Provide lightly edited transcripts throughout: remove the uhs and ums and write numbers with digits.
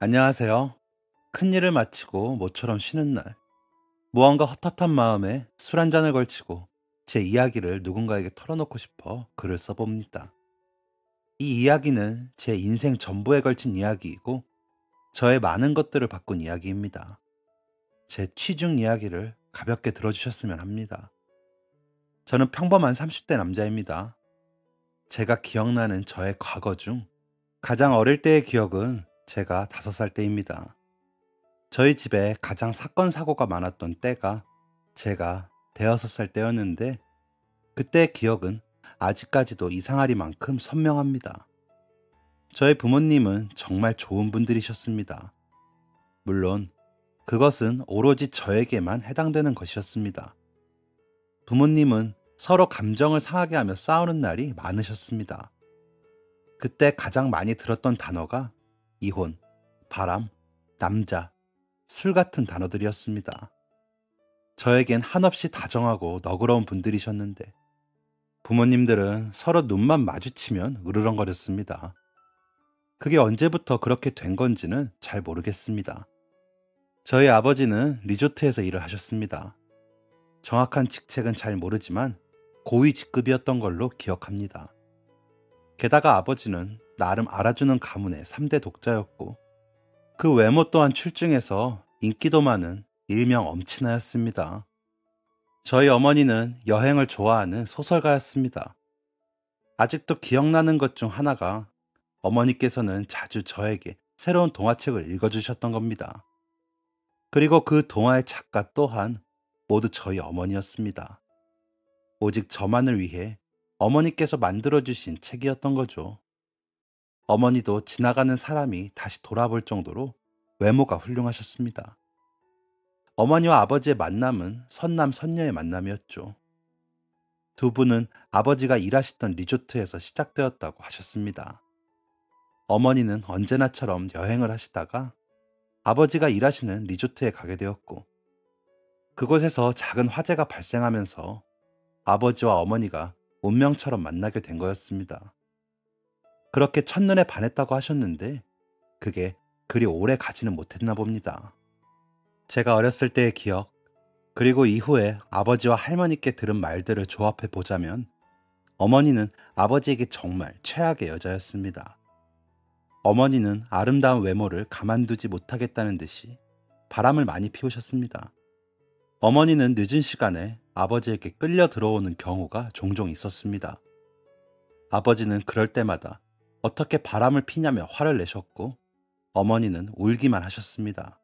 안녕하세요. 큰일을 마치고 모처럼 쉬는 날, 무언가 헛헛한 마음에 술 한 잔을 걸치고 제 이야기를 누군가에게 털어놓고 싶어 글을 써봅니다. 이 이야기는 제 인생 전부에 걸친 이야기이고 저의 많은 것들을 바꾼 이야기입니다. 제 취중 이야기를 가볍게 들어주셨으면 합니다. 저는 평범한 30대 남자입니다. 제가 기억나는 저의 과거 중 가장 어릴 때의 기억은 제가 5살 때입니다. 저희 집에 가장 사건 사고가 많았던 때가 제가 대여섯 살 때였는데 그때의 기억은 아직까지도 이상하리만큼 선명합니다. 저의 부모님은 정말 좋은 분들이셨습니다. 물론 그것은 오로지 저에게만 해당되는 것이었습니다. 부모님은 서로 감정을 상하게 하며 싸우는 날이 많으셨습니다. 그때 가장 많이 들었던 단어가 이혼, 바람, 남자, 술 같은 단어들이었습니다. 저에겐 한없이 다정하고 너그러운 분들이셨는데 부모님들은 서로 눈만 마주치면 으르렁거렸습니다. 그게 언제부터 그렇게 된 건지는 잘 모르겠습니다. 저희 아버지는 리조트에서 일을 하셨습니다. 정확한 직책은 잘 모르지만 고위 직급이었던 걸로 기억합니다. 게다가 아버지는 나름 알아주는 가문의 3대 독자였고 그 외모 또한 출중해서 인기도 많은 일명 엄친아였습니다. 저희 어머니는 여행을 좋아하는 소설가였습니다. 아직도 기억나는 것 중 하나가 어머니께서는 자주 저에게 새로운 동화책을 읽어주셨던 겁니다. 그리고 그 동화의 작가 또한 모두 저희 어머니였습니다. 오직 저만을 위해 어머니께서 만들어주신 책이었던 거죠. 어머니도 지나가는 사람이 다시 돌아볼 정도로 외모가 훌륭하셨습니다. 어머니와 아버지의 만남은 선남선녀의 만남이었죠. 두 분은 아버지가 일하시던 리조트에서 시작되었다고 하셨습니다. 어머니는 언제나처럼 여행을 하시다가 아버지가 일하시는 리조트에 가게 되었고, 그곳에서 작은 화재가 발생하면서 아버지와 어머니가 운명처럼 만나게 된 거였습니다. 그렇게 첫눈에 반했다고 하셨는데, 그게 그리 오래 가지는 못했나 봅니다. 제가 어렸을 때의 기억, 그리고 이후에 아버지와 할머니께 들은 말들을 조합해 보자면, 어머니는 아버지에게 정말 최악의 여자였습니다. 어머니는 아름다운 외모를 가만두지 못하겠다는 듯이 바람을 많이 피우셨습니다. 어머니는 늦은 시간에 아버지에게 끌려 들어오는 경우가 종종 있었습니다. 아버지는 그럴 때마다 어떻게 바람을 피냐며 화를 내셨고 어머니는 울기만 하셨습니다.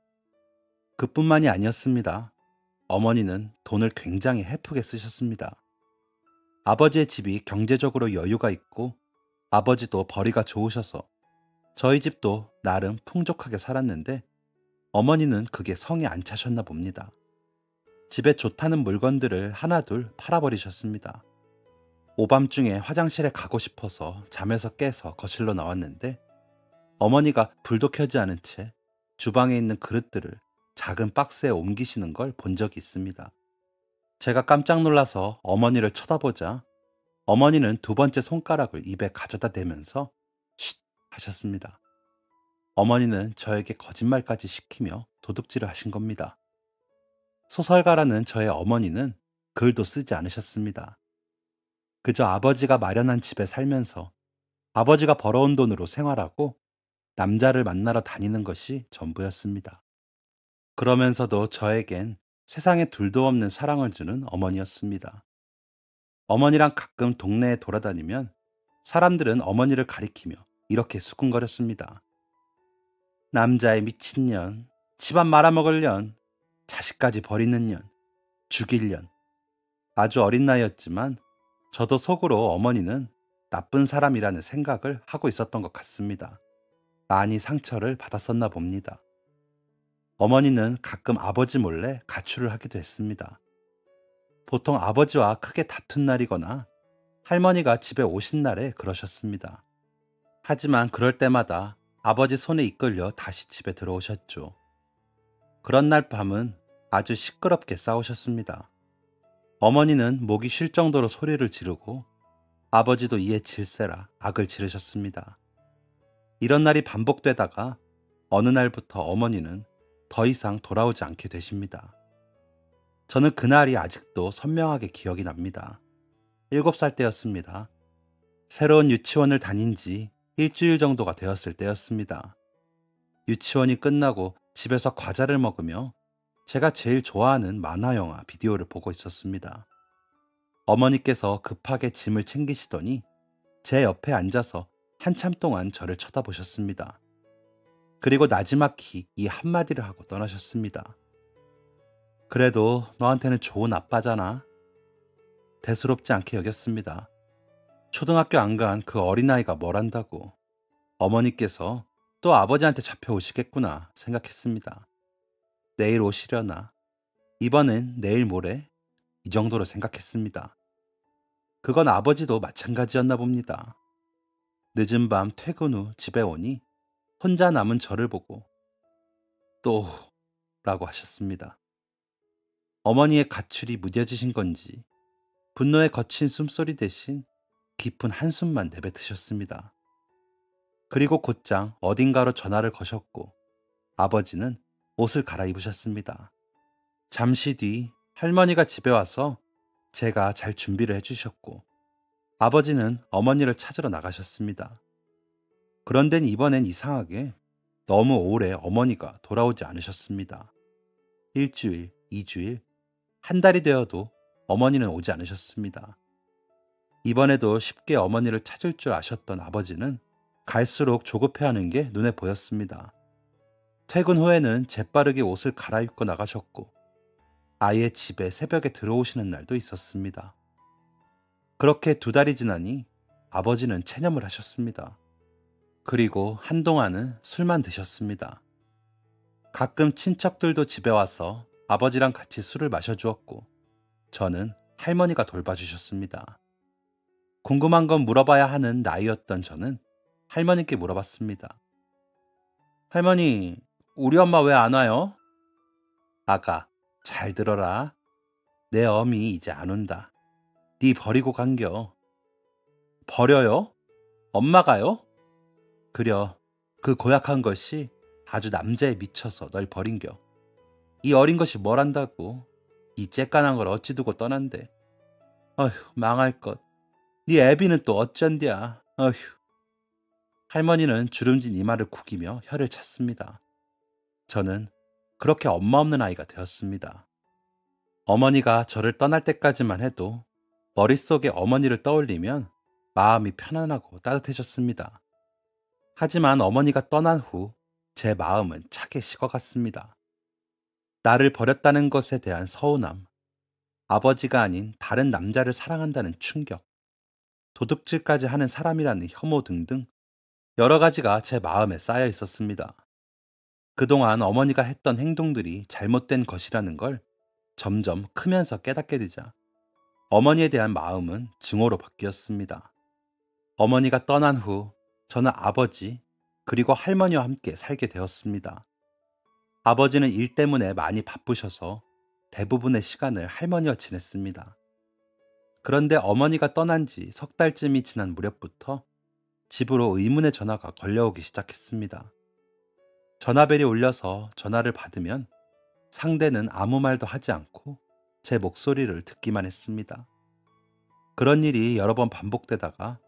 그뿐만이 아니었습니다. 어머니는 돈을 굉장히 헤프게 쓰셨습니다. 아버지의 집이 경제적으로 여유가 있고 아버지도 벌이가 좋으셔서 저희 집도 나름 풍족하게 살았는데 어머니는 그게 성에 안 차셨나 봅니다. 집에 좋다는 물건들을 하나둘 팔아버리셨습니다. 오밤중에 화장실에 가고 싶어서 잠에서 깨서 거실로 나왔는데 어머니가 불도 켜지 않은 채 주방에 있는 그릇들을 작은 박스에 옮기시는 걸 본 적이 있습니다. 제가 깜짝 놀라서 어머니를 쳐다보자 어머니는 두 번째 손가락을 입에 가져다 대면서 쉿 하셨습니다. 어머니는 저에게 거짓말까지 시키며 도둑질을 하신 겁니다. 소설가라는 저의 어머니는 글도 쓰지 않으셨습니다. 그저 아버지가 마련한 집에 살면서 아버지가 벌어온 돈으로 생활하고 남자를 만나러 다니는 것이 전부였습니다. 그러면서도 저에겐 세상에 둘도 없는 사랑을 주는 어머니였습니다. 어머니랑 가끔 동네에 돌아다니면 사람들은 어머니를 가리키며 이렇게 수군거렸습니다. 남자의 미친년, 집안 말아먹을 년, 자식까지 버리는 년, 죽일 년. 아주 어린 나이였지만 저도 속으로 어머니는 나쁜 사람이라는 생각을 하고 있었던 것 같습니다. 많이 상처를 받았었나 봅니다. 어머니는 가끔 아버지 몰래 가출을 하기도 했습니다. 보통 아버지와 크게 다툰 날이거나 할머니가 집에 오신 날에 그러셨습니다. 하지만 그럴 때마다 아버지 손에 이끌려 다시 집에 들어오셨죠. 그런 날 밤은 아주 시끄럽게 싸우셨습니다. 어머니는 목이 쉴 정도로 소리를 지르고 아버지도 이에 질세라 악을 지르셨습니다. 이런 날이 반복되다가 어느 날부터 어머니는 더 이상 돌아오지 않게 되십니다. 저는 그날이 아직도 선명하게 기억이 납니다. 7살 때였습니다. 새로운 유치원을 다닌 지 일주일 정도가 되었을 때였습니다. 유치원이 끝나고 집에서 과자를 먹으며 제가 제일 좋아하는 만화 영화 비디오를 보고 있었습니다. 어머니께서 급하게 짐을 챙기시더니 제 옆에 앉아서 한참 동안 저를 쳐다보셨습니다. 그리고 나지막히 이 한마디를 하고 떠나셨습니다. 그래도 너한테는 좋은 아빠잖아. 대수롭지 않게 여겼습니다. 초등학교 안 간 그 어린아이가 뭘 안다고. 어머니께서 또 아버지한테 잡혀오시겠구나 생각했습니다. 내일 오시려나. 이번엔 내일 모레. 이 정도로 생각했습니다. 그건 아버지도 마찬가지였나 봅니다. 늦은 밤 퇴근 후 집에 오니 혼자 남은 저를 보고 또 라고 하셨습니다. 어머니의 가출이 무뎌지신 건지 분노에 거친 숨소리 대신 깊은 한숨만 내뱉으셨습니다. 그리고 곧장 어딘가로 전화를 거셨고 아버지는 옷을 갈아입으셨습니다. 잠시 뒤 할머니가 집에 와서 제가 잘 준비를 해주셨고 아버지는 어머니를 찾으러 나가셨습니다. 그런데 이번엔 이상하게 너무 오래 어머니가 돌아오지 않으셨습니다. 일주일, 2주일, 한 달이 되어도 어머니는 오지 않으셨습니다. 이번에도 쉽게 어머니를 찾을 줄 아셨던 아버지는 갈수록 조급해하는 게 눈에 보였습니다. 퇴근 후에는 재빠르게 옷을 갈아입고 나가셨고 아예 집에 새벽에 들어오시는 날도 있었습니다. 그렇게 2달이 지나니 아버지는 체념을 하셨습니다. 그리고 한동안은 술만 드셨습니다. 가끔 친척들도 집에 와서 아버지랑 같이 술을 마셔주었고 저는 할머니가 돌봐주셨습니다. 궁금한 건 물어봐야 하는 나이였던 저는 할머니께 물어봤습니다. 할머니, 우리 엄마 왜 안 와요? 아가, 잘 들어라. 내 어미 이제 안 온다. 네 버리고 간겨. 버려요? 엄마가요? 그려, 그 고약한 것이 아주 남자에 미쳐서 널 버린겨. 이 어린 것이 뭘 안다고. 이 쬐깐한 걸 어찌 두고 떠난대. 어휴, 망할 것. 네 애비는 또 어쩐디야. 어휴. 할머니는 주름진 이마를 구기며 혀를 찼습니다. 저는 그렇게 엄마 없는 아이가 되었습니다. 어머니가 저를 떠날 때까지만 해도 머릿속에 어머니를 떠올리면 마음이 편안하고 따뜻해졌습니다. 하지만 어머니가 떠난 후 제 마음은 차게 식어갔습니다. 나를 버렸다는 것에 대한 서운함, 아버지가 아닌 다른 남자를 사랑한다는 충격, 도둑질까지 하는 사람이라는 혐오 등등 여러 가지가 제 마음에 쌓여 있었습니다. 그동안 어머니가 했던 행동들이 잘못된 것이라는 걸 점점 크면서 깨닫게 되자 어머니에 대한 마음은 증오로 바뀌었습니다. 어머니가 떠난 후 저는 아버지 그리고 할머니와 함께 살게 되었습니다. 아버지는 일 때문에 많이 바쁘셔서 대부분의 시간을 할머니와 지냈습니다. 그런데 어머니가 떠난 지 3달쯤이 지난 무렵부터 집으로 의문의 전화가 걸려오기 시작했습니다. 전화벨이 울려서 전화를 받으면 상대는 아무 말도 하지 않고 제 목소리를 듣기만 했습니다. 그런 일이 여러 번 반복되다가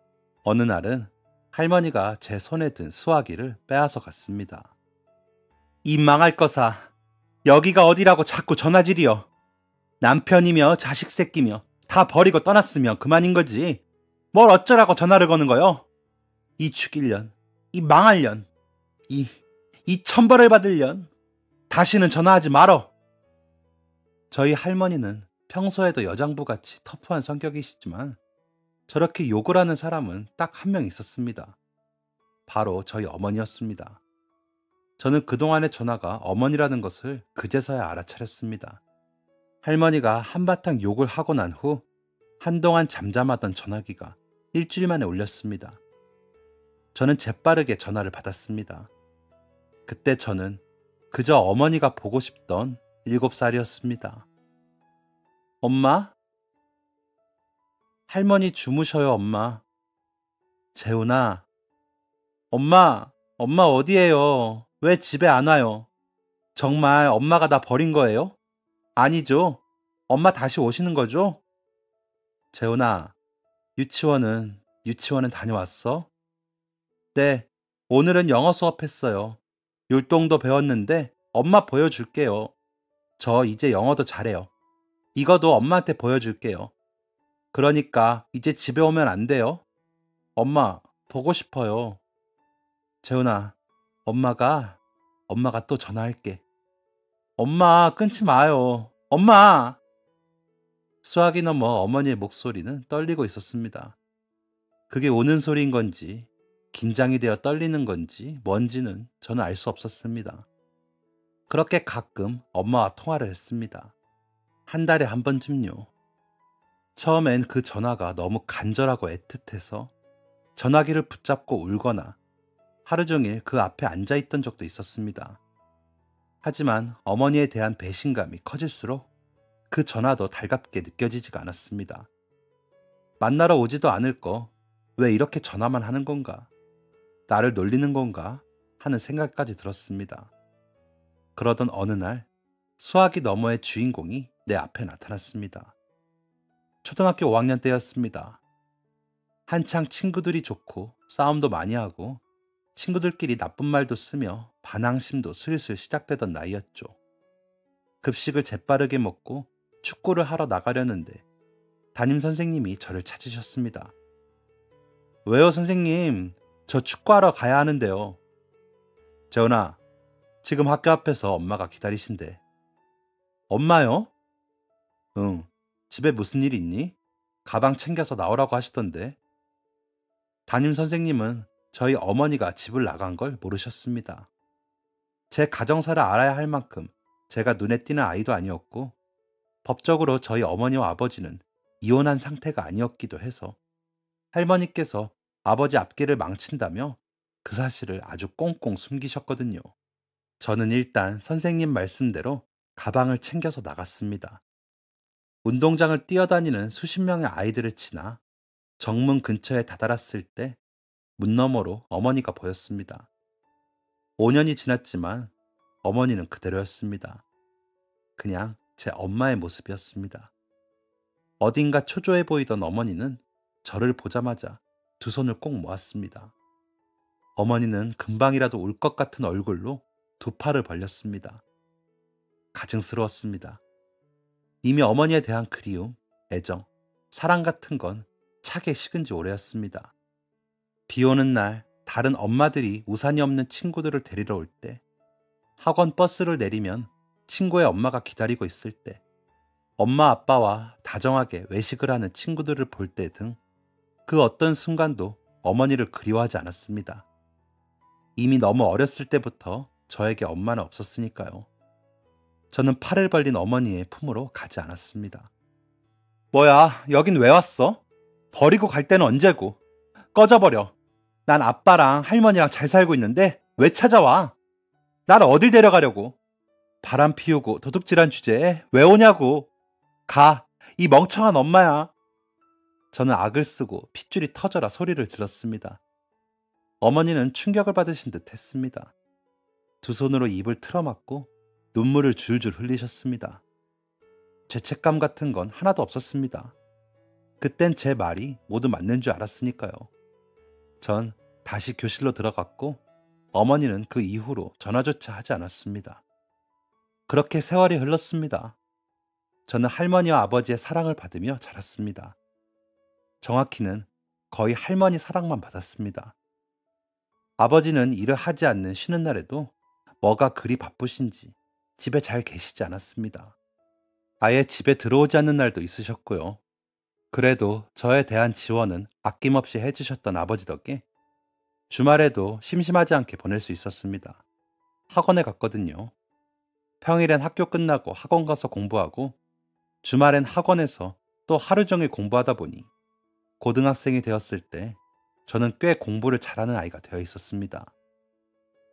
어느 날은 할머니가 제 손에 든 수화기를 빼앗아 갔습니다. 이 망할 거사, 여기가 어디라고 자꾸 전화질이여. 남편이며 자식 새끼며 다 버리고 떠났으면 그만인 거지. 뭘 어쩌라고 전화를 거는 거요? 이 죽일년, 이 망할년, 이 천벌을 받을년. 다시는 전화하지 말어. 저희 할머니는 평소에도 여장부같이 터프한 성격이시지만 저렇게 욕을 하는 사람은 딱 한 명 있었습니다. 바로 저희 어머니였습니다. 저는 그동안의 전화가 어머니라는 것을 그제서야 알아차렸습니다. 할머니가 한바탕 욕을 하고 난 후 한동안 잠잠하던 전화기가 일주일 만에 울렸습니다. 저는 재빠르게 전화를 받았습니다. 그때 저는 그저 어머니가 보고 싶던 7살이었습니다. 엄마? 할머니 주무셔요, 엄마. 재훈아, 엄마 어디에요? 왜 집에 안 와요? 정말 엄마가 나 버린 거예요? 아니죠. 엄마 다시 오시는 거죠? 재훈아, 유치원은 다녀왔어? 네, 오늘은 영어 수업했어요. 율동도 배웠는데 엄마 보여줄게요. 저 이제 영어도 잘해요. 이거도 엄마한테 보여줄게요. 그러니까 이제 집에 오면 안 돼요? 엄마, 보고 싶어요. 재훈아, 엄마가, 엄마가 또 전화할게. 엄마, 끊지 마요. 엄마! 수화기 넘어 어머니의 목소리는 떨리고 있었습니다. 그게 우는 소리인 건지, 긴장이 되어 떨리는 건지, 뭔지는 저는 알 수 없었습니다. 그렇게 가끔 엄마와 통화를 했습니다. 한 달에 한 번쯤요. 처음엔 그 전화가 너무 간절하고 애틋해서 전화기를 붙잡고 울거나 하루 종일 그 앞에 앉아 있던 적도 있었습니다. 하지만 어머니에 대한 배신감이 커질수록 그 전화도 달갑게 느껴지지가 않았습니다. 만나러 오지도 않을 거, 왜 이렇게 전화만 하는 건가? 나를 놀리는 건가? 하는 생각까지 들었습니다. 그러던 어느 날, 수화기 너머의 주인공이 내 앞에 나타났습니다. 초등학교 5학년 때였습니다. 한창 친구들이 좋고 싸움도 많이 하고 친구들끼리 나쁜 말도 쓰며 반항심도 슬슬 시작되던 나이였죠. 급식을 재빠르게 먹고 축구를 하러 나가려는데 담임 선생님이 저를 찾으셨습니다. 왜요, 선생님? 저 축구하러 가야 하는데요. 재훈아, 지금 학교 앞에서 엄마가 기다리신대. 엄마요? 응. 집에 무슨 일 있니? 가방 챙겨서 나오라고 하시던데. 담임 선생님은 저희 어머니가 집을 나간 걸 모르셨습니다. 제 가정사를 알아야 할 만큼 제가 눈에 띄는 아이도 아니었고, 법적으로 저희 어머니와 아버지는 이혼한 상태가 아니었기도 해서 할머니께서 아버지 앞길을 망친다며 그 사실을 아주 꽁꽁 숨기셨거든요. 저는 일단 선생님 말씀대로 가방을 챙겨서 나갔습니다. 운동장을 뛰어다니는 수십 명의 아이들을 지나 정문 근처에 다다랐을 때 문 너머로 어머니가 보였습니다. 5년이 지났지만 어머니는 그대로였습니다. 그냥 제 엄마의 모습이었습니다. 어딘가 초조해 보이던 어머니는 저를 보자마자 두 손을 꼭 모았습니다. 어머니는 금방이라도 울 것 같은 얼굴로 두 팔을 벌렸습니다. 가증스러웠습니다. 이미 어머니에 대한 그리움, 애정, 사랑 같은 건 차게 식은 지 오래였습니다. 비 오는 날 다른 엄마들이 우산이 없는 친구들을 데리러 올 때, 학원 버스를 내리면 친구의 엄마가 기다리고 있을 때, 엄마 아빠와 다정하게 외식을 하는 친구들을 볼 때 등 그 어떤 순간도 어머니를 그리워하지 않았습니다. 이미 너무 어렸을 때부터 저에게 엄마는 없었으니까요. 저는 팔을 벌린 어머니의 품으로 가지 않았습니다. 뭐야, 여긴 왜 왔어? 버리고 갈 때는 언제고? 꺼져버려. 난 아빠랑 할머니랑 잘 살고 있는데 왜 찾아와? 나를 어딜 데려가려고? 바람 피우고 도둑질한 주제에 왜 오냐고? 가, 이 멍청한 엄마야. 저는 악을 쓰고 핏줄이 터져라 소리를 질렀습니다. 어머니는 충격을 받으신 듯 했습니다. 두 손으로 입을 틀어막고 눈물을 줄줄 흘리셨습니다. 죄책감 같은 건 하나도 없었습니다. 그땐 제 말이 모두 맞는 줄 알았으니까요. 전 다시 교실로 들어갔고 어머니는 그 이후로 전화조차 하지 않았습니다. 그렇게 세월이 흘렀습니다. 저는 할머니와 아버지의 사랑을 받으며 자랐습니다. 정확히는 거의 할머니 사랑만 받았습니다. 아버지는 일을 하지 않는 쉬는 날에도 뭐가 그리 바쁘신지 집에 잘 계시지 않았습니다. 아예 집에 들어오지 않는 날도 있으셨고요. 그래도 저에 대한 지원은 아낌없이 해주셨던 아버지 덕에 주말에도 심심하지 않게 보낼 수 있었습니다. 학원에 갔거든요. 평일엔 학교 끝나고 학원 가서 공부하고 주말엔 학원에서 또 하루 종일 공부하다 보니 고등학생이 되었을 때 저는 꽤 공부를 잘하는 아이가 되어 있었습니다.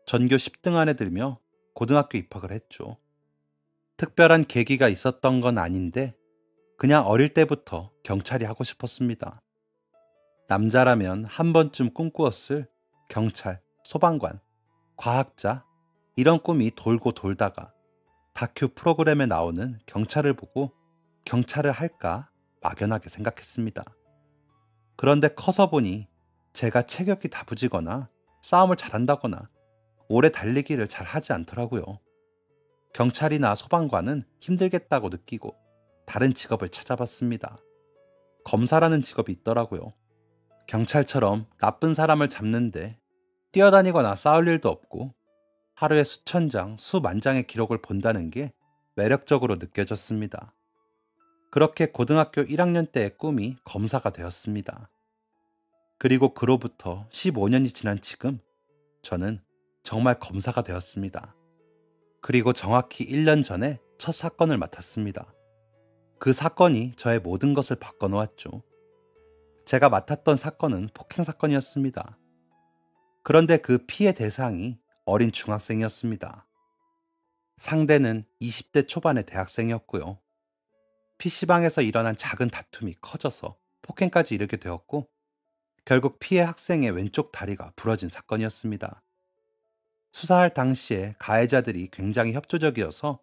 전교 10등 안에 들며 고등학교 입학을 했죠. 특별한 계기가 있었던 건 아닌데 그냥 어릴 때부터 경찰이 하고 싶었습니다. 남자라면 한 번쯤 꿈꾸었을 경찰, 소방관, 과학자, 이런 꿈이 돌고 돌다가 다큐 프로그램에 나오는 경찰을 보고 경찰을 할까 막연하게 생각했습니다. 그런데 커서 보니 제가 체격이 다부지거나 싸움을 잘한다거나 오래 달리기를 잘 하지 않더라고요. 경찰이나 소방관은 힘들겠다고 느끼고 다른 직업을 찾아봤습니다. 검사라는 직업이 있더라고요. 경찰처럼 나쁜 사람을 잡는데 뛰어다니거나 싸울 일도 없고 하루에 수천 장, 수만 장의 기록을 본다는 게 매력적으로 느껴졌습니다. 그렇게 고등학교 1학년 때의 꿈이 검사가 되었습니다. 그리고 그로부터 15년이 지난 지금 저는 정말 검사가 되었습니다. 그리고 정확히 1년 전에 첫 사건을 맡았습니다. 그 사건이 저의 모든 것을 바꿔놓았죠. 제가 맡았던 사건은 폭행 사건이었습니다. 그런데 그 피해 대상이 어린 중학생이었습니다. 상대는 20대 초반의 대학생이었고요. PC방에서 일어난 작은 다툼이 커져서 폭행까지 이르게 되었고 결국 피해 학생의 왼쪽 다리가 부러진 사건이었습니다. 수사할 당시에 가해자들이 굉장히 협조적이어서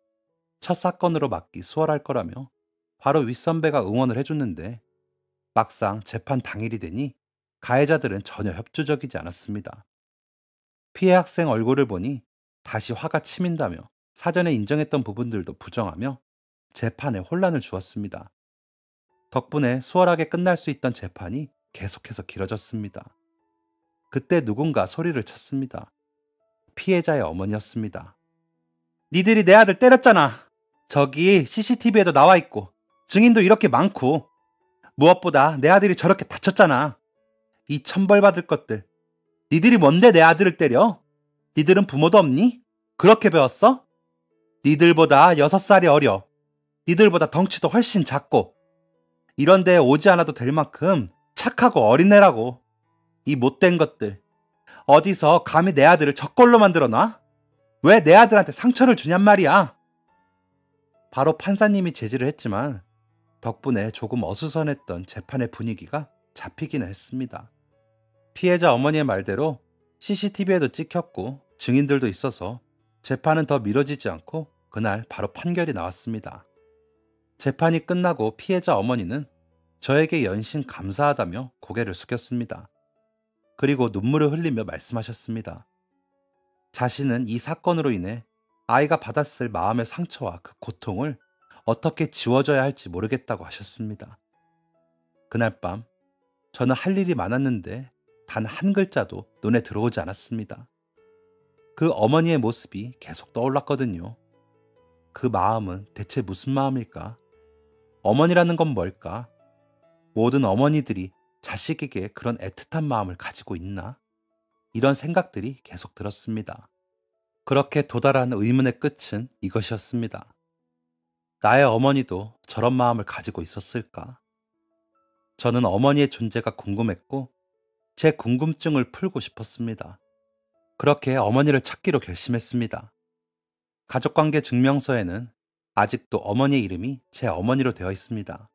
첫 사건으로 막기 수월할 거라며 바로 윗선배가 응원을 해줬는데 막상 재판 당일이 되니 가해자들은 전혀 협조적이지 않았습니다. 피해 학생 얼굴을 보니 다시 화가 치민다며 사전에 인정했던 부분들도 부정하며 재판에 혼란을 주었습니다. 덕분에 수월하게 끝날 수 있던 재판이 계속해서 길어졌습니다. 그때 누군가 소리를 쳤습니다. 피해자의 어머니였습니다. 니들이 내 아들 때렸잖아. 저기 CCTV에도 나와 있고 증인도 이렇게 많고 무엇보다 내 아들이 저렇게 다쳤잖아. 이 천벌 받을 것들. 니들이 뭔데 내 아들을 때려? 니들은 부모도 없니? 그렇게 배웠어? 니들보다 6살이 어려. 니들보다 덩치도 훨씬 작고 이런 데에 오지 않아도 될 만큼 착하고 어린애라고. 이 못된 것들. 어디서 감히 내 아들을 저꼴로 만들어놔? 왜 내 아들한테 상처를 주냔 말이야. 바로 판사님이 제지를 했지만 덕분에 조금 어수선했던 재판의 분위기가 잡히기는 했습니다. 피해자 어머니의 말대로 CCTV에도 찍혔고 증인들도 있어서 재판은 더 미뤄지지 않고 그날 바로 판결이 나왔습니다. 재판이 끝나고 피해자 어머니는 저에게 연신 감사하다며 고개를 숙였습니다. 그리고 눈물을 흘리며 말씀하셨습니다. 자신은 이 사건으로 인해 아이가 받았을 마음의 상처와 그 고통을 어떻게 지워줘야 할지 모르겠다고 하셨습니다. 그날 밤 저는 할 일이 많았는데 단 한 글자도 눈에 들어오지 않았습니다. 그 어머니의 모습이 계속 떠올랐거든요. 그 마음은 대체 무슨 마음일까? 어머니라는 건 뭘까? 모든 어머니들이 자식에게 그런 애틋한 마음을 가지고 있나? 이런 생각들이 계속 들었습니다. 그렇게 도달한 의문의 끝은 이것이었습니다. 나의 어머니도 저런 마음을 가지고 있었을까? 저는 어머니의 존재가 궁금했고 제 궁금증을 풀고 싶었습니다. 그렇게 어머니를 찾기로 결심했습니다. 가족관계 증명서에는 아직도 어머니의 이름이 제 어머니로 되어 있습니다.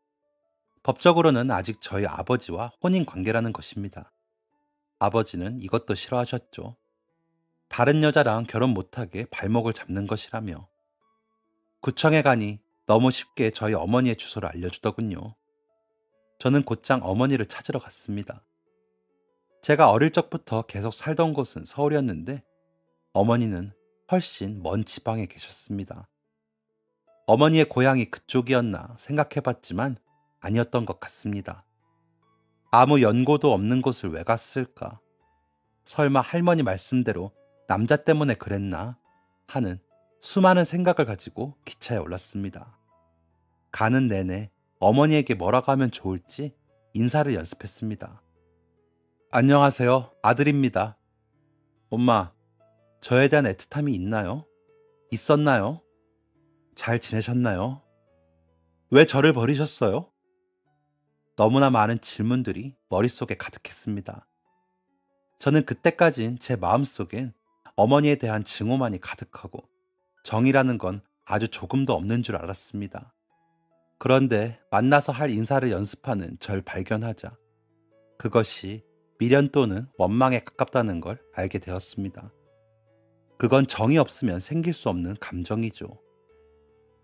법적으로는 아직 저희 아버지와 혼인 관계라는 것입니다. 아버지는 이것도 싫어하셨죠. 다른 여자랑 결혼 못하게 발목을 잡는 것이라며. 구청에 가니 너무 쉽게 저희 어머니의 주소를 알려주더군요. 저는 곧장 어머니를 찾으러 갔습니다. 제가 어릴 적부터 계속 살던 곳은 서울이었는데 어머니는 훨씬 먼 지방에 계셨습니다. 어머니의 고향이 그쪽이었나 생각해봤지만 아니었던 것 같습니다. 아무 연고도 없는 곳을 왜 갔을까? 설마 할머니 말씀대로 남자 때문에 그랬나? 하는 수많은 생각을 가지고 기차에 올랐습니다. 가는 내내 어머니에게 뭐라고 하면 좋을지 인사를 연습했습니다. 안녕하세요. 아들입니다. 엄마, 저에 대한 애틋함이 있나요? 있었나요? 잘 지내셨나요? 왜 저를 버리셨어요? 너무나 많은 질문들이 머릿속에 가득했습니다. 저는 그때까진 제 마음속엔 어머니에 대한 증오만이 가득하고 정이라는 건 아주 조금도 없는 줄 알았습니다. 그런데 만나서 할 인사를 연습하는 절 발견하자 그것이 미련 또는 원망에 가깝다는 걸 알게 되었습니다. 그건 정이 없으면 생길 수 없는 감정이죠.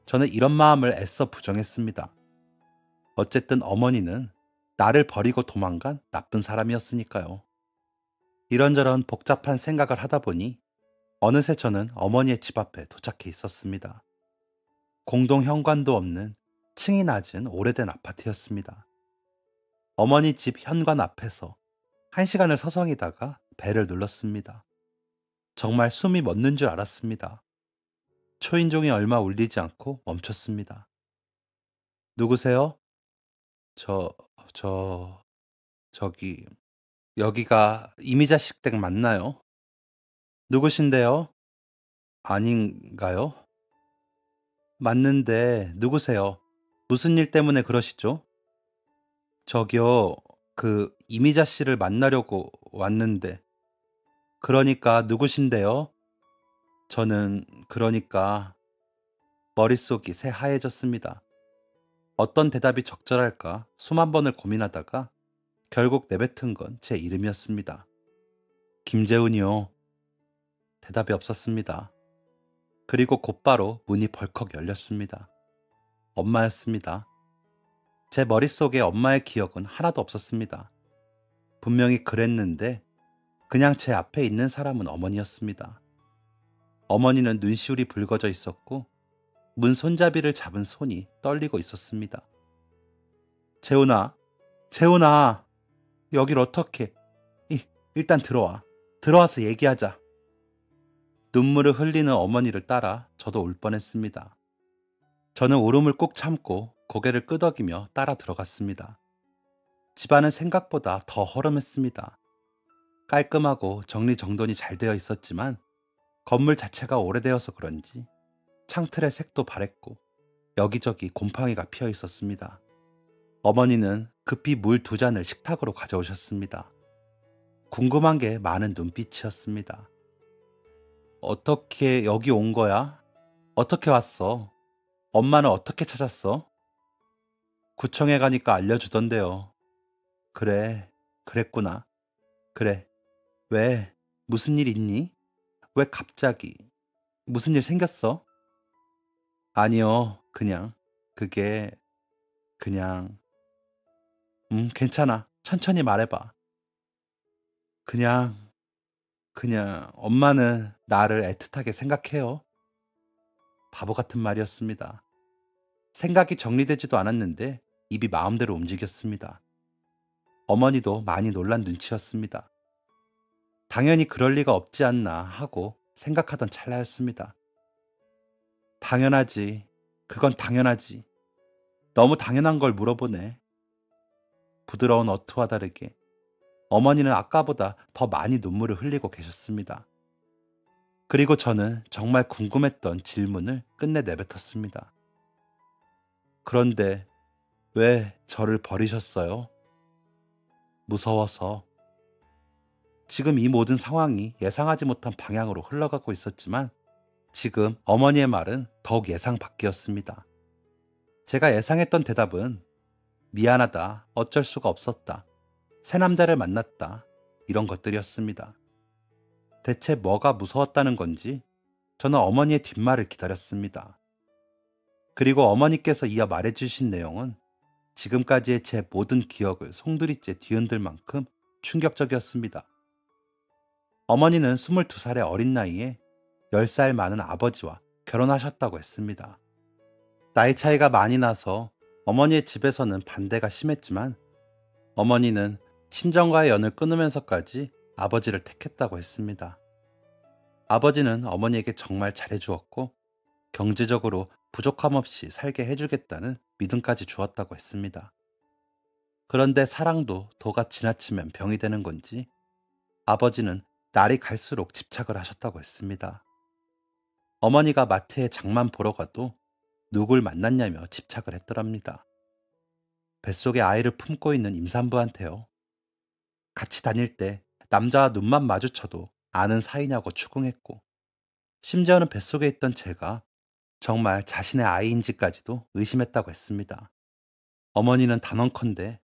저는 이런 마음을 애써 부정했습니다. 어쨌든 어머니는 나를 버리고 도망간 나쁜 사람이었으니까요. 이런저런 복잡한 생각을 하다 보니 어느새 저는 어머니의 집 앞에 도착해 있었습니다. 공동 현관도 없는 층이 낮은 오래된 아파트였습니다. 어머니 집 현관 앞에서 1시간을 서성이다가 벨을 눌렀습니다. 정말 숨이 멎는 줄 알았습니다. 초인종이 얼마 울리지 않고 멈췄습니다. 누구세요? 저, 저, 저기, 여기가 이미자식 댁 맞나요? 누구신데요? 아닌가요? 맞는데, 누구세요? 무슨 일 때문에 그러시죠? 저기요, 이미자 씨를 만나려고 왔는데, 그러니까 누구신데요? 그러니까, 머릿속이 새하얘졌습니다. 어떤 대답이 적절할까 수만 번을 고민하다가 결국 내뱉은 건 제 이름이었습니다. 김재훈이요. 대답이 없었습니다. 그리고 곧바로 문이 벌컥 열렸습니다. 엄마였습니다. 제 머릿속에 엄마의 기억은 하나도 없었습니다. 분명히 그랬는데 그냥 제 앞에 있는 사람은 어머니였습니다. 어머니는 눈시울이 붉어져 있었고 문 손잡이를 잡은 손이 떨리고 있었습니다. 재훈아, 재훈아, 여길 어떻게? 일단 들어와. 들어와서 얘기하자. 눈물을 흘리는 어머니를 따라 저도 울 뻔했습니다. 저는 울음을 꾹 참고 고개를 끄덕이며 따라 들어갔습니다. 집안은 생각보다 더 허름했습니다. 깔끔하고 정리정돈이 잘 되어 있었지만 건물 자체가 오래되어서 그런지 창틀의 색도 바랬고 여기저기 곰팡이가 피어 있었습니다. 어머니는 급히 물 2잔을 식탁으로 가져오셨습니다. 궁금한 게 많은 눈빛이었습니다. 어떻게 여기 온 거야? 어떻게 왔어? 엄마는 어떻게 찾았어? 구청에 가니까 알려주던데요. 그래, 그랬구나. 그래, 왜? 무슨 일 있니? 왜 갑자기? 무슨 일 생겼어? 아니요, 그게, 그냥, 괜찮아. 천천히 말해봐. 그냥, 엄마는 나를 애틋하게 생각해요. 바보 같은 말이었습니다. 생각이 정리되지도 않았는데 입이 마음대로 움직였습니다. 어머니도 많이 놀란 눈치였습니다. 당연히 그럴 리가 없지 않나 하고 생각하던 찰나였습니다. 당연하지. 그건 당연하지. 너무 당연한 걸 물어보네. 부드러운 어투와 다르게 어머니는 아까보다 더 많이 눈물을 흘리고 계셨습니다. 그리고 저는 정말 궁금했던 질문을 끝내 내뱉었습니다. 그런데 왜 저를 버리셨어요? 무서워서. 지금 이 모든 상황이 예상하지 못한 방향으로 흘러가고 있었지만 지금 어머니의 말은 더욱 예상 밖이었습니다. 제가 예상했던 대답은 미안하다, 어쩔 수가 없었다, 새 남자를 만났다, 이런 것들이었습니다. 대체 뭐가 무서웠다는 건지 저는 어머니의 뒷말을 기다렸습니다. 그리고 어머니께서 이어 말해주신 내용은 지금까지의 제 모든 기억을 송두리째 뒤흔들 만큼 충격적이었습니다. 어머니는 22살의 어린 나이에 10살 많은 아버지와 결혼하셨다고 했습니다. 나이 차이가 많이 나서 어머니의 집에서는 반대가 심했지만 어머니는 친정과의 연을 끊으면서까지 아버지를 택했다고 했습니다. 아버지는 어머니에게 정말 잘해주었고 경제적으로 부족함 없이 살게 해주겠다는 믿음까지 주었다고 했습니다. 그런데 사랑도 도가 지나치면 병이 되는 건지 아버지는 날이 갈수록 집착을 하셨다고 했습니다. 어머니가 마트에 장만 보러 가도 누굴 만났냐며 집착을 했더랍니다. 뱃속에 아이를 품고 있는 임산부한테요. 같이 다닐 때 남자와 눈만 마주쳐도 아는 사이냐고 추궁했고 심지어는 뱃속에 있던 제가 정말 자신의 아이인지까지도 의심했다고 했습니다. 어머니는 단언컨대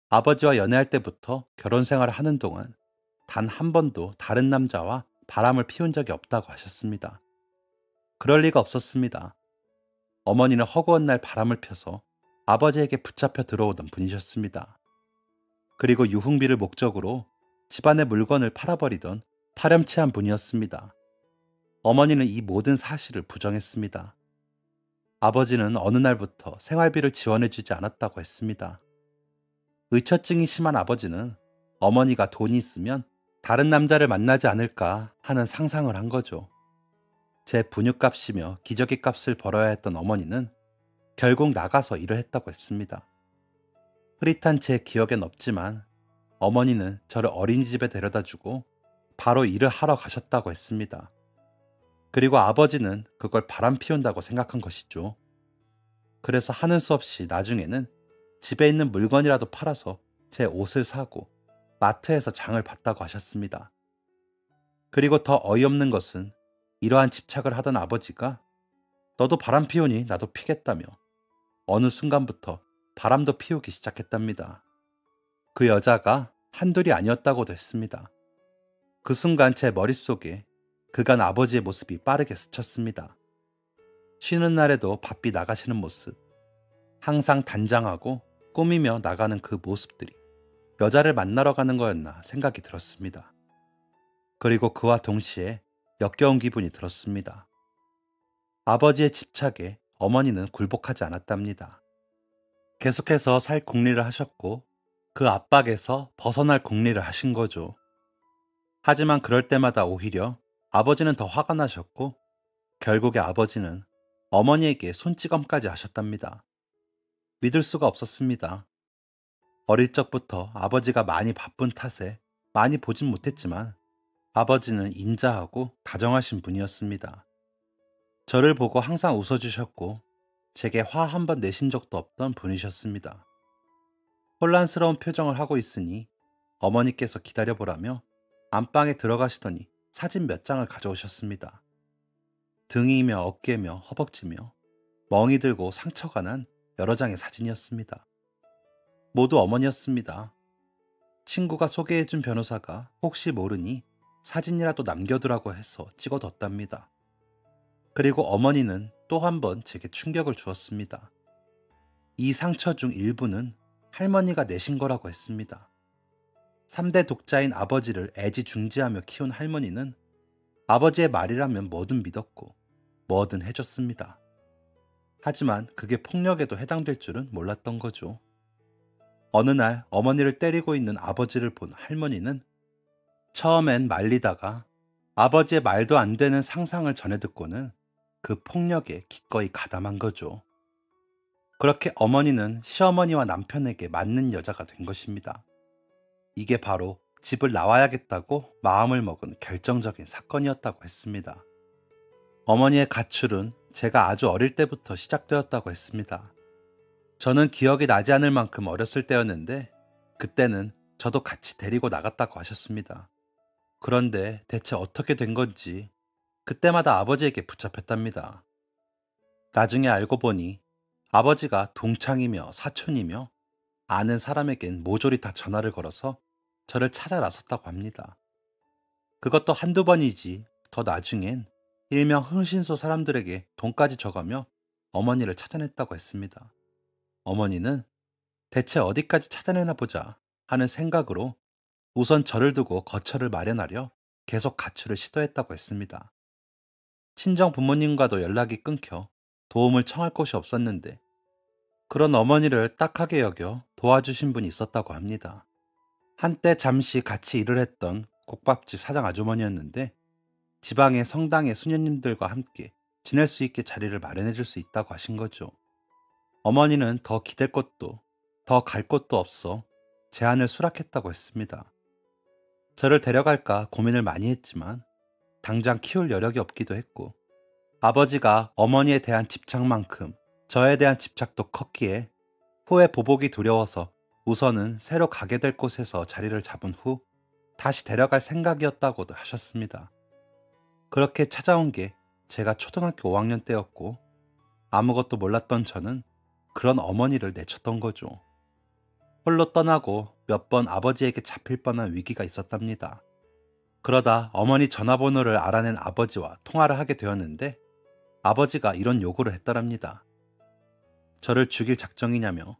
아버지와 연애할 때부터 결혼 생활을 하는 동안 단 한 번도 다른 남자와 바람을 피운 적이 없다고 하셨습니다. 그럴 리가 없었습니다. 어머니는 허구한 날 바람을 펴서 아버지에게 붙잡혀 들어오던 분이셨습니다. 그리고 유흥비를 목적으로 집안의 물건을 팔아버리던 파렴치한 분이었습니다. 어머니는 이 모든 사실을 부정했습니다. 아버지는 어느 날부터 생활비를 지원해주지 않았다고 했습니다. 의처증이 심한 아버지는 어머니가 돈이 있으면 다른 남자를 만나지 않을까 하는 상상을 한 거죠. 제 분유값이며 기저귀 값을 벌어야 했던 어머니는 결국 나가서 일을 했다고 했습니다. 흐릿한 제 기억엔 없지만 어머니는 저를 어린이집에 데려다주고 바로 일을 하러 가셨다고 했습니다. 그리고 아버지는 그걸 바람 피운다고 생각한 것이죠. 그래서 하는 수 없이 나중에는 집에 있는 물건이라도 팔아서 제 옷을 사고 마트에서 장을 봤다고 하셨습니다. 그리고 더 어이없는 것은 이러한 집착을 하던 아버지가 너도 바람 피우니 나도 피겠다며 어느 순간부터 바람도 피우기 시작했답니다. 그 여자가 한둘이 아니었다고도 했습니다. 그 순간 제 머릿속에 그간 아버지의 모습이 빠르게 스쳤습니다. 쉬는 날에도 바삐 나가시는 모습, 항상 단장하고 꾸미며 나가는 그 모습들이 여자를 만나러 가는 거였나 생각이 들었습니다. 그리고 그와 동시에 역겨운 기분이 들었습니다. 아버지의 집착에 어머니는 굴복하지 않았답니다. 계속해서 살 궁리를 하셨고 그 압박에서 벗어날 궁리를 하신 거죠. 하지만 그럴 때마다 오히려 아버지는 더 화가 나셨고 결국에 아버지는 어머니에게 손찌검까지 하셨답니다. 믿을 수가 없었습니다. 어릴 적부터 아버지가 많이 바쁜 탓에 많이 보진 못했지만 아버지는 인자하고 다정하신 분이었습니다. 저를 보고 항상 웃어주셨고 제게 화 한 번 내신 적도 없던 분이셨습니다. 혼란스러운 표정을 하고 있으니 어머니께서 기다려보라며 안방에 들어가시더니 사진 몇 장을 가져오셨습니다. 등이며 어깨며 허벅지며 멍이 들고 상처가 난 여러 장의 사진이었습니다. 모두 어머니였습니다. 친구가 소개해준 변호사가 혹시 모르니 사진이라도 남겨두라고 해서 찍어뒀답니다. 그리고 어머니는 또 한 번 제게 충격을 주었습니다. 이 상처 중 일부는 할머니가 내신 거라고 했습니다. 3대 독자인 아버지를 애지중지하며 키운 할머니는 아버지의 말이라면 뭐든 믿었고 뭐든 해줬습니다. 하지만 그게 폭력에도 해당될 줄은 몰랐던 거죠. 어느 날 어머니를 때리고 있는 아버지를 본 할머니는 처음엔 말리다가 아버지의 말도 안 되는 상상을 전해 듣고는 그 폭력에 기꺼이 가담한 거죠. 그렇게 어머니는 시어머니와 남편에게 맞는 여자가 된 것입니다. 이게 바로 집을 나와야겠다고 마음을 먹은 결정적인 사건이었다고 했습니다. 어머니의 가출은 제가 아주 어릴 때부터 시작되었다고 했습니다. 저는 기억이 나지 않을 만큼 어렸을 때였는데 그때는 저도 같이 데리고 나갔다고 하셨습니다. 그런데 대체 어떻게 된 건지 그때마다 아버지에게 붙잡혔답니다. 나중에 알고 보니 아버지가 동창이며 사촌이며 아는 사람에겐 모조리 다 전화를 걸어서 저를 찾아 나섰다고 합니다. 그것도 한두 번이지 더 나중엔 일명 흥신소 사람들에게 돈까지 줘가며 어머니를 찾아냈다고 했습니다. 어머니는 대체 어디까지 찾아내나 보자 하는 생각으로 우선 저를 두고 거처를 마련하려 계속 가출을 시도했다고 했습니다. 친정 부모님과도 연락이 끊겨 도움을 청할 곳이 없었는데 그런 어머니를 딱하게 여겨 도와주신 분이 있었다고 합니다. 한때 잠시 같이 일을 했던 국밥집 사장 아주머니였는데 지방의 성당의 수녀님들과 함께 지낼 수 있게 자리를 마련해 줄 수 있다고 하신 거죠. 어머니는 더 기댈 곳도 더 갈 곳도 없어 제안을 수락했다고 했습니다. 저를 데려갈까 고민을 많이 했지만 당장 키울 여력이 없기도 했고 아버지가 어머니에 대한 집착만큼 저에 대한 집착도 컸기에 후회 보복이 두려워서 우선은 새로 가게 될 곳에서 자리를 잡은 후 다시 데려갈 생각이었다고도 하셨습니다. 그렇게 찾아온 게 제가 초등학교 5학년 때였고 아무것도 몰랐던 저는 그런 어머니를 내쳤던 거죠. 홀로 떠나고 몇 번 아버지에게 잡힐 뻔한 위기가 있었답니다. 그러다 어머니 전화번호를 알아낸 아버지와 통화를 하게 되었는데 아버지가 이런 요구를 했더랍니다. 저를 죽일 작정이냐며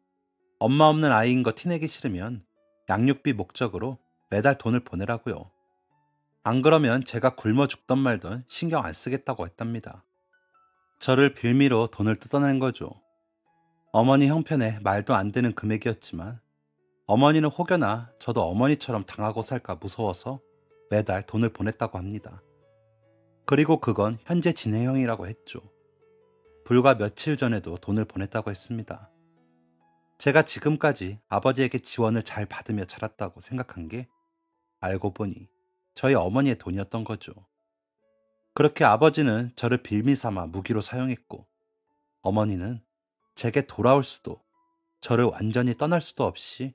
엄마 없는 아이인 거 티내기 싫으면 양육비 목적으로 매달 돈을 보내라고요. 안 그러면 제가 굶어 죽던 말던 신경 안 쓰겠다고 했답니다. 저를 빌미로 돈을 뜯어낸 거죠. 어머니 형편에 말도 안 되는 금액이었지만 어머니는 혹여나 저도 어머니처럼 당하고 살까 무서워서 매달 돈을 보냈다고 합니다. 그리고 그건 현재 진행형이라고 했죠. 불과 며칠 전에도 돈을 보냈다고 했습니다. 제가 지금까지 아버지에게 지원을 잘 받으며 자랐다고 생각한 게 알고 보니 저희 어머니의 돈이었던 거죠. 그렇게 아버지는 저를 빌미 삼아 무기로 사용했고 어머니는 제게 돌아올 수도 저를 완전히 떠날 수도 없이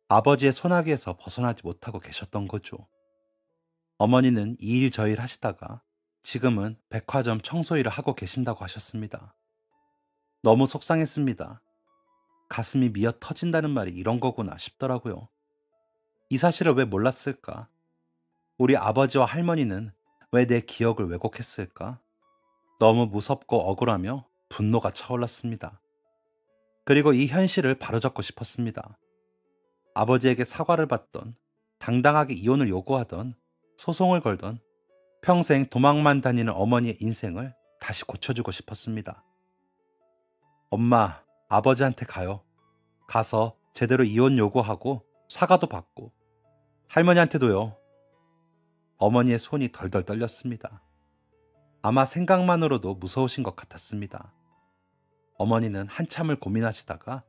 아버지의 손아귀에서 벗어나지 못하고 계셨던 거죠. 어머니는 이 일 저 일 하시다가 지금은 백화점 청소 일을 하고 계신다고 하셨습니다. 너무 속상했습니다. 가슴이 미어 터진다는 말이 이런 거구나 싶더라고요. 이 사실을 왜 몰랐을까? 우리 아버지와 할머니는 왜 내 기억을 왜곡했을까? 너무 무섭고 억울하며 분노가 차올랐습니다. 그리고 이 현실을 바로잡고 싶었습니다. 아버지에게 사과를 받던, 당당하게 이혼을 요구하던, 소송을 걸던, 평생 도망만 다니는 어머니의 인생을 다시 고쳐주고 싶었습니다. 엄마, 아버지한테 가요. 가서 제대로 이혼 요구하고 사과도 받고 할머니한테도요. 어머니의 손이 덜덜 떨렸습니다. 아마 생각만으로도 무서우신 것 같았습니다. 어머니는 한참을 고민하시다가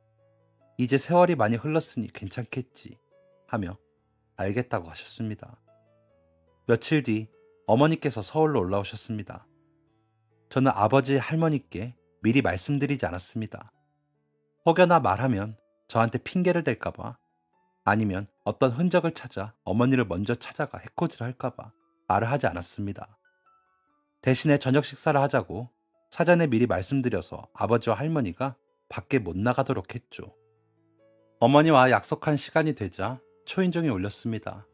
이제 세월이 많이 흘렀으니 괜찮겠지 하며 알겠다고 하셨습니다. 며칠 뒤 어머니께서 서울로 올라오셨습니다. 저는 아버지 할머니께 미리 말씀드리지 않았습니다. 혹여나 말하면 저한테 핑계를 댈까봐 아니면 어떤 흔적을 찾아 어머니를 먼저 찾아가 해코지를 할까봐 말을 하지 않았습니다. 대신에 저녁 식사를 하자고 사전에 미리 말씀드려서 아버지와 할머니가 밖에 못 나가도록 했죠. 어머니와 약속한 시간이 되자 초인종이 울렸습니다.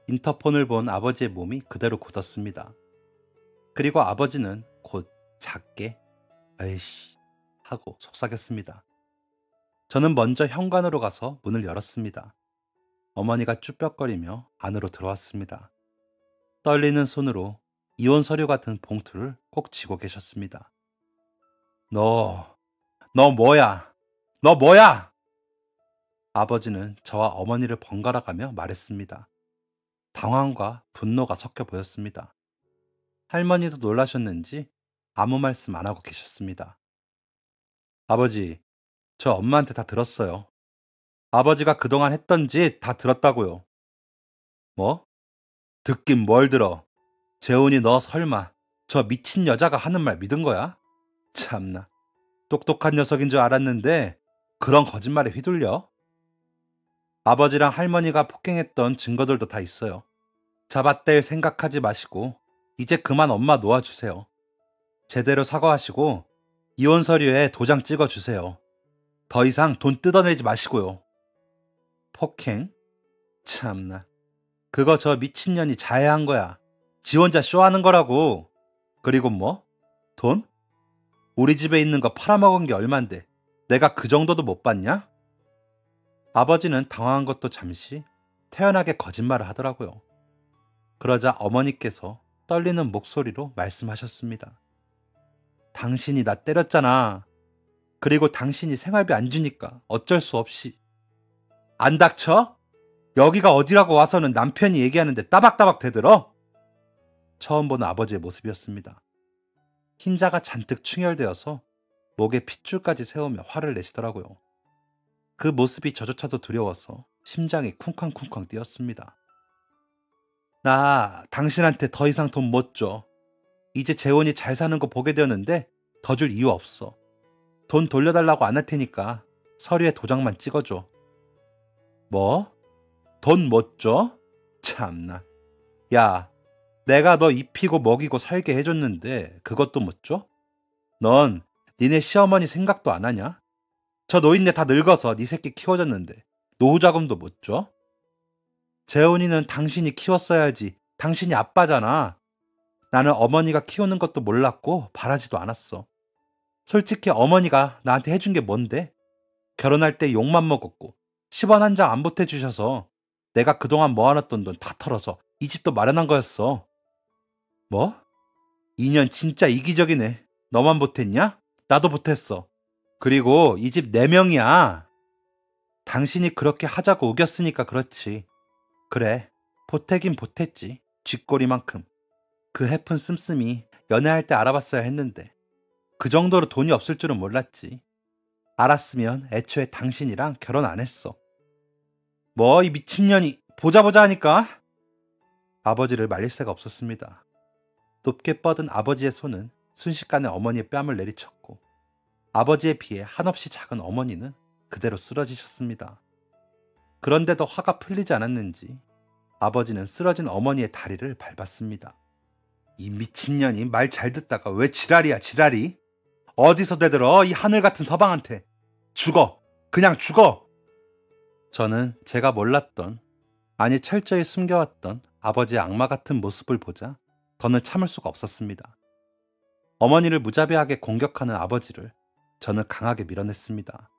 인터폰을 본 아버지의 몸이 그대로 굳었습니다. 그리고 아버지는 곧 작게 에이씨 하고 속삭였습니다. 저는 먼저 현관으로 가서 문을 열었습니다. 어머니가 쭈뼛거리며 안으로 들어왔습니다. 떨리는 손으로 이혼 서류 같은 봉투를 꼭 쥐고 계셨습니다. 너 뭐야? 너 뭐야? 아버지는 저와 어머니를 번갈아 가며 말했습니다. 당황과 분노가 섞여 보였습니다. 할머니도 놀라셨는지 아무 말씀 안 하고 계셨습니다. 아버지, 저 엄마한테 다 들었어요. 아버지가 그동안 했던 짓 다 들었다고요. 뭐? 듣긴 뭘 들어? 재훈이 너 설마 저 미친 여자가 하는 말 믿은 거야? 참나, 똑똑한 녀석인 줄 알았는데 그런 거짓말에 휘둘려? 아버지랑 할머니가 폭행했던 증거들도 다 있어요. 잡아댈 생각하지 마시고 이제 그만 엄마 놓아주세요. 제대로 사과하시고 이혼 서류에 도장 찍어주세요. 더 이상 돈 뜯어내지 마시고요. 폭행? 참나, 그거 저 미친년이 자해한 거야. 지 혼자 쇼하는 거라고. 그리고 뭐? 돈? 우리 집에 있는 거 팔아먹은 게 얼만데 내가 그 정도도 못 받냐? 아버지는 당황한 것도 잠시 태연하게 거짓말을 하더라고요. 그러자 어머니께서 떨리는 목소리로 말씀하셨습니다. 당신이 나 때렸잖아. 그리고 당신이 생활비 안 주니까 어쩔 수 없이. 안 닥쳐? 여기가 어디라고 와서는 남편이 얘기하는데 따박따박 대들어? 처음 보는 아버지의 모습이었습니다. 흰자가 잔뜩 충혈되어서 목에 핏줄까지 세우며 화를 내시더라고요. 그 모습이 저조차도 두려워서 심장이 쿵쾅쿵쾅 뛰었습니다. 나 당신한테 더 이상 돈 못 줘. 이제 재혼이 잘 사는 거 보게 되었는데 더 줄 이유 없어. 돈 돌려달라고 안 할 테니까 서류에 도장만 찍어줘. 뭐? 돈 못 줘? 참나. 야, 내가 너 입히고 먹이고 살게 해줬는데 그것도 못 줘? 넌 니네 시어머니 생각도 안 하냐? 저 노인네 다 늙어서 네 새끼 키워줬는데 노후자금도 못 줘? 재훈이는 당신이 키웠어야지 당신이 아빠잖아. 나는 어머니가 키우는 것도 몰랐고 바라지도 않았어. 솔직히 어머니가 나한테 해준 게 뭔데? 결혼할 때 욕만 먹었고 10원 한 장 안 보태주셔서 내가 그동안 모아놨던 돈 다 털어서 이 집도 마련한 거였어. 뭐? 2년 진짜 이기적이네. 너만 보탰냐? 나도 보탰어. 그리고 이 집 4명이야. 당신이 그렇게 하자고 우겼으니까 그렇지. 그래, 보태긴 보탰지. 쥐꼬리만큼. 그 해픈 씀씀이 연애할 때 알아봤어야 했는데 그 정도로 돈이 없을 줄은 몰랐지. 알았으면 애초에 당신이랑 결혼 안 했어. 뭐 이 미친년이 보자 보자 하니까. 아버지를 말릴 새가 없었습니다. 높게 뻗은 아버지의 손은 순식간에 어머니의 뺨을 내리쳤고 아버지에 비해 한없이 작은 어머니는 그대로 쓰러지셨습니다. 그런데도 화가 풀리지 않았는지 아버지는 쓰러진 어머니의 다리를 밟았습니다. 이 미친년이 말 잘 듣다가 왜 지랄이야 지랄이? 어디서 대들어 이 하늘 같은 서방한테. 죽어. 그냥 죽어. 저는 제가 몰랐던, 아니 철저히 숨겨왔던 아버지의 악마 같은 모습을 보자 더는 참을 수가 없었습니다. 어머니를 무자비하게 공격하는 아버지를 저는 강하게 밀어냈습니다.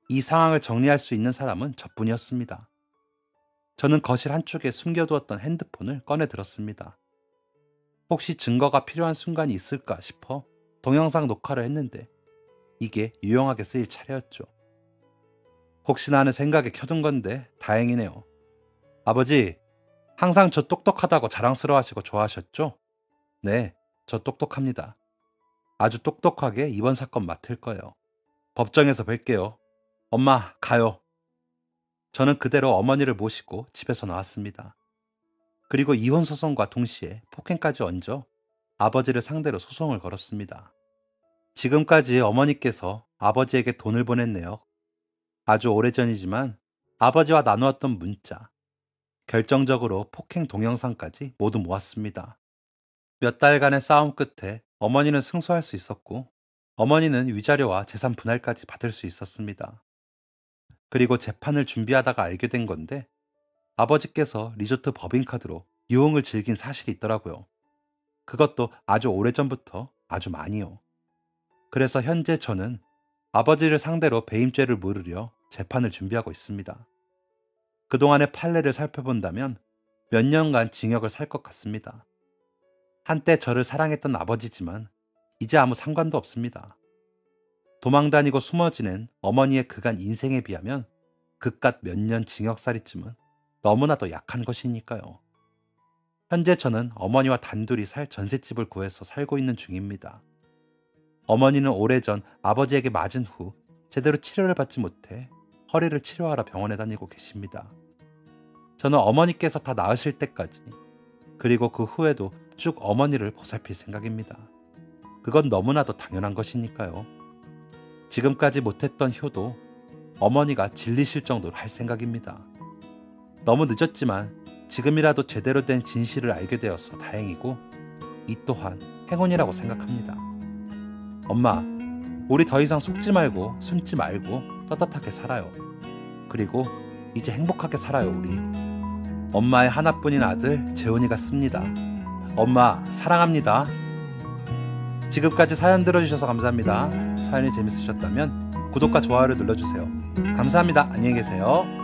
이 상황을 정리할 수 있는 사람은 저뿐이었습니다. 저는 거실 한쪽에 숨겨두었던 핸드폰을 꺼내 들었습니다. 혹시 증거가 필요한 순간이 있을까 싶어 동영상 녹화를 했는데 이게 유용하게 쓰일 차례였죠. 혹시나 하는 생각에 켜둔 건데 다행이네요. 아버지, 항상 저 똑똑하다고 자랑스러워하시고 좋아하셨죠? 네, 저 똑똑합니다. 아주 똑똑하게 이번 사건 맡을 거예요. 법정에서 뵐게요. 엄마, 가요. 저는 그대로 어머니를 모시고 집에서 나왔습니다. 그리고 이혼 소송과 동시에 폭행까지 얹어 아버지를 상대로 소송을 걸었습니다. 지금까지 어머니께서 아버지에게 돈을 보냈네요. 아주 오래전이지만 아버지와 나누었던 문자, 결정적으로 폭행 동영상까지 모두 모았습니다. 몇 달간의 싸움 끝에 어머니는 승소할 수 있었고 어머니는 위자료와 재산 분할까지 받을 수 있었습니다. 그리고 재판을 준비하다가 알게 된 건데 아버지께서 리조트 법인카드로 유흥을 즐긴 사실이 있더라고요. 그것도 아주 오래전부터 아주 많이요. 그래서 현재 저는 아버지를 상대로 배임죄를 물으려 재판을 준비하고 있습니다. 그동안의 판례를 살펴본다면 몇 년간 징역을 살 것 같습니다. 한때 저를 사랑했던 아버지지만 이제 아무 상관도 없습니다. 도망다니고 숨어 지낸 어머니의 그간 인생에 비하면 그깟 몇 년 징역살이쯤은 너무나도 약한 것이니까요. 현재 저는 어머니와 단둘이 살 전셋집을 구해서 살고 있는 중입니다. 어머니는 오래전 아버지에게 맞은 후 제대로 치료를 받지 못해 허리를 치료하러 병원에 다니고 계십니다. 저는 어머니께서 다 나으실 때까지 그리고 그 후에도 쭉 어머니를 보살필 생각입니다. 그건 너무나도 당연한 것이니까요. 지금까지 못했던 효도 어머니가 질리실 정도로 할 생각입니다. 너무 늦었지만 지금이라도 제대로 된 진실을 알게 되어서 다행이고 이 또한 행운이라고 생각합니다. 엄마, 우리 더 이상 속지 말고 숨지 말고 떳떳하게 살아요. 그리고 이제 행복하게 살아요, 우리. 엄마의 하나뿐인 아들 재훈이가 씁니다. 엄마 사랑합니다. 지금까지 사연 들어주셔서 감사합니다. 사연이 재밌으셨다면 구독과 좋아요를 눌러주세요. 감사합니다. 안녕히 계세요.